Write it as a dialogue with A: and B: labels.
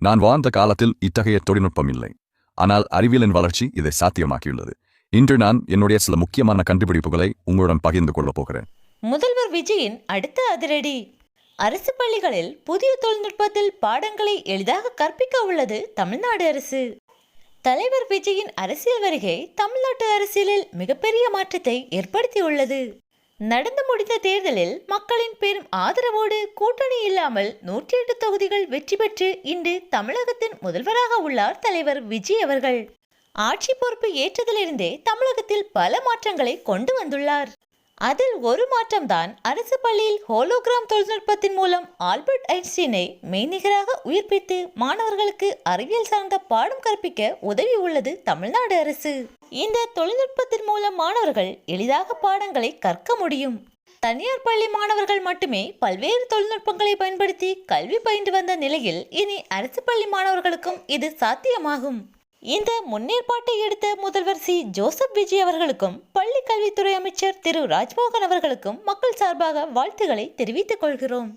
A: நான் வாழ்ந்த காலத்தில் இத்தகைய தொழில்நுட்பம் இல்லை. ஆனால் அறிவியலின் வளர்ச்சி இதை சாத்தியமாக்கியுள்ளது. இன்று நான் என்னுடைய சில முக்கியமான கண்டுபிடிப்புகளை உங்களுடன் பகிர்ந்து கொள்ளப் போகிறேன்.
B: முதல்வர் விஜயின் அடுத்த அதிரடி. அரசு பள்ளிகளில் புதிய தொழில்நுட்பத்தில் பாடங்களை எளிதாக கற்பிக்க உள்ளது தமிழ்நாடு அரசு. தலைவர் விஜயின் அரசியல் வருகை தமிழ்நாட்டு அரசியலில் மிகப்பெரிய மாற்றத்தை ஏற்படுத்தியுள்ளது. நடந்து முடிந்த தேர்தலில் மக்களின் பெரும் ஆதரவோடு கூட்டணி இல்லாமல் 108 தொகுதிகள் வெற்றி பெற்று இன்று தமிழகத்தின் முதல்வராக உள்ளார் தலைவர் விஜய் அவர்கள். ஆட்சி பொறுப்பு ஏற்றதிலிருந்தே தமிழகத்தில் பல மாற்றங்களை கொண்டு வந்துள்ளார். அதில் ஒரு மாற்றம்தான் அரசு பள்ளியில் ஹோலோகிராம் தொழில்நுட்பத்தின் மூலம் ஆல்பர்ட் ஐன்ஸ்டீனை மெய்நிகராக உயிர்ப்பித்து மாணவர்களுக்கு அறிவியல் சார்ந்த பாடம் கற்பிக்க உதவி உள்ளது தமிழ்நாடு அரசு. இந்த தொழில்நுட்பத்தின் மூலம் மாணவர்கள் எளிதாக பாடங்களை கற்க முடியும். தனியார் பள்ளி மாணவர்கள் மட்டுமே பல்வேறு தொழில்நுட்பங்களை பயன்படுத்தி கல்வி பயின்று வந்த நிலையில் இனி அரசு பள்ளி மாணவர்களுக்கும் இது சாத்தியமாகும். இந்த முன்னேற்பாட்டை எடுத்த முதல்வர் ஜோசப் விஜய் அவர்களுக்கும் பள்ளி கல்வித்துறை அமைச்சர் திரு ராஜ்மோகன் அவர்களுக்கும் மக்கள் சார்பாக வாழ்த்துக்களை தெரிவித்துக் கொள்கிறோம்.